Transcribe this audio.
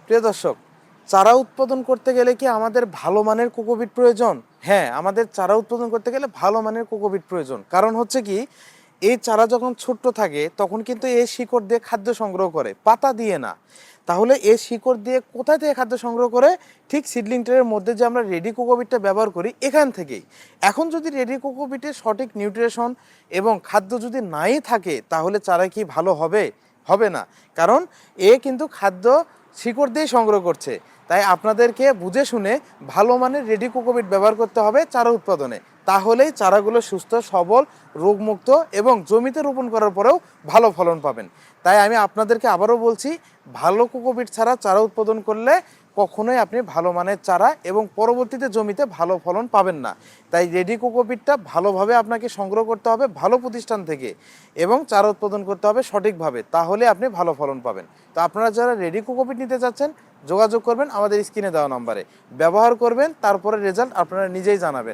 প্রিয় দর্শক, চারা উৎপাদন করতে গেলে কি আমাদের ভালো মানের কোকোপিট প্রয়োজন? হ্যাঁ, আমাদের চারা উৎপাদন করতে গেলে ভালো মানের কোকোপিট প্রয়োজন। কারণ হচ্ছে কি, এই চারা যখন ছোট্ট থাকে তখন কিন্তু এই শিকড় দিয়ে খাদ্য সংগ্রহ করে, পাতা দিয়ে না। তাহলে এই শিকড় দিয়ে কোথা থেকে খাদ্য সংগ্রহ করে? ঠিক সিডলিং ট্রের মধ্যে যে আমরা রেডি কোকোপিটটা ব্যবহার করি এখান থেকেই। এখন যদি রেডি কোকোপিটে সঠিক নিউট্রিশন এবং খাদ্য যদি নাই থাকে তাহলে চারা কি ভালো হবে? হবে না। কারণ এ কিন্তু খাদ্য শিকড় দিয়ে সংগ্রহ করছে। তাই আপনাদেরকে বুঝে শুনে ভালো মানের রেডি কোকোপিট ব্যবহার করতে হবে চারা উৎপাদনে। তাহলেই চারাগুলো সুস্থ সবল, রোগমুক্ত এবং জমিতে রোপণ করার পরেও ভালো ফলন পাবেন। তাই আমি আপনাদেরকে আবারও বলছি, ভালো কোকোপিট ছাড়া চারা উৎপাদন করলে কখনোই আপনি ভালো মানের চারা এবং পরবর্তীতে জমিতে ভালো ফলন পাবেন না। তাই রেডি কোকোপিটটা ভালোভাবে আপনাকে সংগ্রহ করতে হবে ভালো প্রতিষ্ঠান থেকে এবং চারা উৎপাদন করতে হবে সঠিকভাবে, তাহলে আপনি ভালো ফলন পাবেন। তো আপনারা যারা রেডি কোকোপিট নিতে চাচ্ছেন যোগাযোগ করবেন আমাদের স্ক্রিনে দেওয়া নম্বরে, ব্যবহার করবেন, তারপরে রেজাল্ট আপনারা নিজেই জানাবেন।